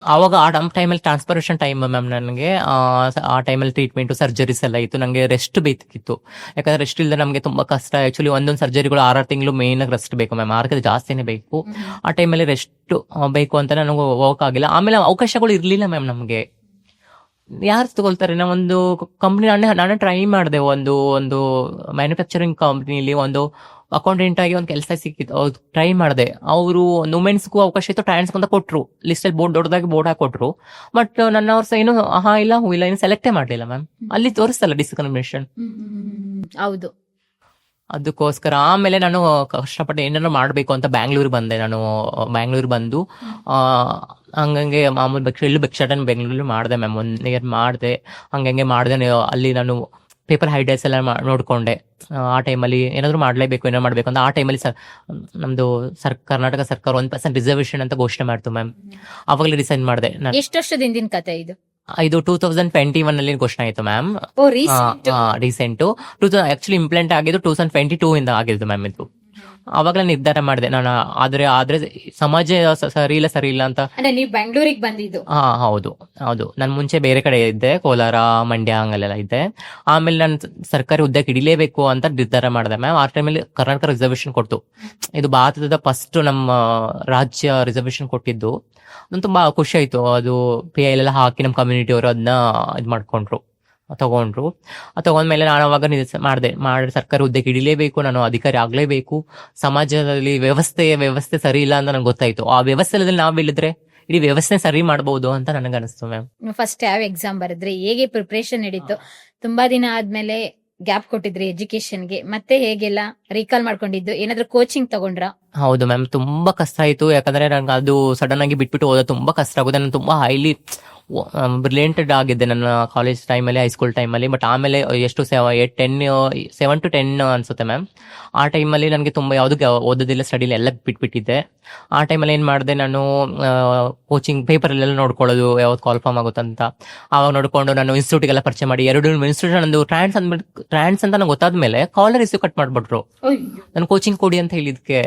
ಆವಾಗ ಆ ಟೈಮಲ್ಲಿ ಟ್ರಾನ್ಸ್ಪರೇಷನ್ ಟೈಮ್ ಮ್ಯಾಮ್ ನನಗೆ ಆ ಟೈಮಲ್ಲಿ ಟ್ರೀಟ್ಮೆಂಟ್ ಸರ್ಜರೀಸ್ ಎಲ್ಲ ಇತ್ತು. ನನಗೆ ರೆಸ್ಟ್ ಬೇಕಿತ್ತು, ಯಾಕಂದ್ರೆ ರೆಸ್ಟ್ ಇಲ್ಲದೆ ನಮಗೆ ತುಂಬಾ ಕಷ್ಟ. ಆಕ್ಚುಲಿ ಒಂದೊಂದು ಸರ್ಜರಿಗಳು 6 ತಿಂಗಳು ಮೇನ್ ರೆಸ್ಟ್ ಬೇಕು ಮ್ಯಾಮ್, 6 ಜಾಸ್ತಿನೇ ಬೇಕು. ಆ ಟೈಮಲ್ಲಿ ರೆಸ್ಟ್ ಬೇಕು ಅಂತ ನನಗೆ ಹೋಗಕ್ಕಾಗಿಲ್ಲ. ಆಮೇಲೆ ಅವಕಾಶಗಳು ಇರ್ಲಿಲ್ಲ ಮ್ಯಾಮ್ ನಮಗೆ. ಯಾರು ತಗೊಳ್ತಾರೆ? ನಾವೊಂದು ಕಂಪ್ನಿ ನಾನೇ ಟ್ರೈ ಮಾಡಿದೆ, ಒಂದು ಒಂದು ಮ್ಯಾನುಫ್ಯಾಕ್ಚರಿಂಗ್ ಕಂಪ್ನಿಲಿ ಒಂದು ಅಕೌಂಟೆಂಟ್ ಆಗಿ ಒಂದು ಕೆಲಸ ಸಿಕ್ಕಿತ್ತು, ಟ್ರೈ ಮಾಡಿದೆ. ಅವರು ವುಮೆನ್ಸ್ಗೂ ಅವಕಾಶ ಇತ್ತು, ಟ್ರಾನ್ಸ್ ಅಂತ ಕೊಟ್ರು, ಲಿಸ್ಟಲ್ಲಿ ದೊಡ್ಡದಾಗಿ ಬೋರ್ಡ್ ಹಾಕೊಟ್ರು. ಬಟ್ ನನ್ನ ಅವ್ರ ಏನು ಹಾ ಇಲ್ಲ ಹೂ ಇಲ್ಲ, ಏನು ಸೆಲೆಕ್ಟೇ ಮಾಡಲಿಲ್ಲ ಮ್ಯಾಮ್. ಅಲ್ಲಿ ತೋರಿಸ್ತಲ್ಲ ಡಿಸ್ಕ್ರಿಮಿನೇಷನ್. ಹೌದು. ಅದಕ್ಕೋಸ್ಕರ ಆಮೇಲೆ ನಾನು ಕಷ್ಟಪಟ್ಟು ಏನಾದ್ರು ಮಾಡಬೇಕು ಅಂತ ಬ್ಯಾಂಗ್ಳೂರ್ ಬಂದೆ. ನಾನು ಬ್ಯಾಂಗ್ಳೂರ್ ಬಂದು ಹಂಗಂಗೆ ಮಾಮೂಲಿ ಎಲ್ಲೂ ಭಿಕ್ಷಾಟನೆ ಬೆಂಗಳೂರಲ್ಲಿ ಮಾಡಿದೆ ಮ್ಯಾಮ್. 1 year ಮಾಡಿದೆ, ಹಂಗಂಗೆ ಮಾಡಿದೆ. ಅಲ್ಲಿ ನಾನು ಪೇಪರ್ ಹೈಡರ್ಸ್ ಎಲ್ಲ ನೋಡ್ಕೊಂಡೆ. ಆ ಟೈಮಲ್ಲಿ ಏನಾದ್ರು ಮಾಡಲೇಬೇಕು, ಏನಾದ್ರು ಮಾಡಬೇಕು ಅಂತ. ಆ ಟೈಮಲ್ಲಿ ನಮ್ದು ಕರ್ನಾಟಕ ಸರ್ಕಾರ 1% ರಿಸರ್ವೇಶನ್ ಅಂತ ಘೋಷಣೆ ಮಾಡ್ತು ಮ್ಯಾಮ್. ಅವಾಗಲೇ ಡಿಸೈಡ್ ಮಾಡಿದೆ ನಾನು. ಎಷ್ಟು ವರ್ಷದ ಹಿಂದಿನ ಕತೆ ಇದು? ಇದು 2021 ಅಲ್ಲಿ ಘೋಷಣೆ ಆಯ್ತು ಮ್ಯಾಮ್. ರೀಸೆಂಟ್ ಆಕ್ಚುಲಿ ಇಂಪ್ಲಿಮೆಂಟ್ ಆಗಿದ್ದು 2022 ಇಂದ ಆಗಿದ್ದು ಮ್ಯಾಮ್. ಇದು ಅವಾಗಲೇ ನಿರ್ಧಾರ ಮಾಡಿದೆ ನಾನು. ಆದ್ರೆ ಸಮಾಜ ಸರಿ ಇಲ್ಲ ಅಂತ. ನೀವು ಬೆಂಗಳೂರಿಗೆ ಬಂದಿದ್ದು? ಹೌದು. ನಾನು ಮುಂಚೆ ಬೇರೆ ಕಡೆ ಇದ್ದೆ, ಕೋಲಾರ, ಮಂಡ್ಯ ಹಂಗಲ್ಲೆಲ್ಲ ಇದ್ದೆ. ಆಮೇಲೆ ನಾನು ಸರ್ಕಾರಿ ಹುದ್ದೆಗೆ ಹಿಡಿಲೇಬೇಕು ಅಂತ ನಿರ್ಧಾರ ಮಾಡಿದೆ ಮ್ಯಾಮ್. ಆ ಟೈಮಲ್ಲಿ ಕರ್ನಾಟಕ ರಿಸರ್ವೇಶನ್ ಕೊಡ್ತು. ಇದು ಭಾರತದ ಫಸ್ಟ್ ನಮ್ಮ ರಾಜ್ಯ ರಿಸರ್ವೇಶನ್ ಕೊಟ್ಟಿದ್ದು. ನಂಗೆ ತುಂಬಾ ಖುಷಿ ಆಯ್ತು. ಅದು PI ಎಲ್ಲ ಹಾಕಿ ನಮ್ಮ ಕಮ್ಯುನಿಟಿ ಅವರು ಅದನ್ನ ತಗೊಂಡ್ರು. ತಗೊಂಡ್ಮೇಲೆ ನಾನು ಅವಾಗ ಮಾಡಿದೆ ಸರ್ಕಾರಿ ಹುದ್ದೆಗೆ ಹಿಡಿಲೇಬೇಕು, ನಾನು ಅಧಿಕಾರಿ ಆಗ್ಲೇಬೇಕು. ಸಮಾಜದಲ್ಲಿ ವ್ಯವಸ್ಥೆ ಸರಿ ಇಲ್ಲ ಅಂತ ನಂಗೆ ಗೊತ್ತಾಯ್ತು. ಆ ವ್ಯವಸ್ಥೆಯಲ್ಲಿ ನಾವು ಇಳಿದ್ರೆ ಇಡೀ ವ್ಯವಸ್ಥೆ ಸರಿ ಮಾಡಬಹುದು ಅಂತ ನನಗೆ ಅನಿಸ್ತು ಮ್ಯಾಮ್. ಫಸ್ಟ್ ಯಾವ ಎಕ್ಸಾಮ್ ಬರೆದ್ರಿ? ಹೇಗೆ ಪ್ರಿಪರೇಷನ್ ನಡೀತು? ತುಂಬಾ ದಿನ ಆದ್ಮೇಲೆ ಗ್ಯಾಪ್ ಕೊಟ್ಟಿದ್ರಿ ಎಜುಕೇಶನ್ಗೆ, ಮತ್ತೆ ಹೇಗೆಲ್ಲ ರೀಕಾಲ್ ಮಾಡ್ಕೊಂಡಿದ್ದು? ಏನಾದ್ರು ಕೋಚಿಂಗ್ ತಗೊಂಡ್ರ? ಹೌದು ಮ್ಯಾಮ್, ತುಂಬಾ ಕಷ್ಟ ಆಯ್ತು. ಯಾಕಂದ್ರೆ ನಂಗೆ ಅದು ಸಡನ್ ಆಗಿ ಬಿಟ್ಬಿಟ್ಟು ಹೋದ ತುಂಬಾ ಕಷ್ಟ ಆಗುತ್ತೆ. ನಾನು ತುಂಬಾ ಹೈಲಿ ಬ್ರಿಲಿಯಂಟೆಡ್ ಆಗಿದ್ದೆ ನನ್ನ ಕಾಲೇಜ್ ಟೈಮಲ್ಲಿ, ಹೈಸ್ಕೂಲ್ ಟೈಮಲ್ಲಿ. ಬಟ್ ಆಮೇಲೆ ಎಷ್ಟು 7 to 10 ಅನ್ಸುತ್ತೆ ಮ್ಯಾಮ್. ಆ ಟೈಮಲ್ಲಿ ನನಗೆ ತುಂಬ ಯಾವುದಕ್ಕೆ ಓದೋದಿಲ್ಲ, ಸ್ಟಡಿಲಿ ಎಲ್ಲ ಬಿಟ್ಬಿಟ್ಟಿದ್ದೆ. ಆ ಟೈಮಲ್ಲಿ ಏನು ಮಾಡಿದೆ ನಾನು, ಕೋಚಿಂಗ್ ಪೇಪರಲ್ಲೆಲ್ಲ ನೋಡ್ಕೊಳ್ಳೋದು ಯಾವ್ದು ಕಾಲ್ ಫಾರ್ಮ್ ಆಗುತ್ತಂತ. ಆವಾಗ ನೋಡ್ಕೊಂಡು ನಾನು ಇನ್ಸ್ಟಿಟ್ಯೂಟ್ಗೆಲ್ಲ ಪರಿಚಯ ಮಾಡಿ 2 ಇನ್ಸ್ಟಿಟ್ಯೂಟ್ ನಂದು ಟ್ರಾನ್ಸ್ ಅಂತ ನಂಗೆ ಗೊತ್ತಾದ್ಮೇಲೆ ಕಾಲರ್ ಇಸ್ಯೂ ಕಟ್ ಮಾಡ್ಬಿಟ್ರು. ನಾನು ಕೋಚಿಂಗ್ ಕೊಡಿ ಅಂತ ಹೇಳಿದ್ಕೆ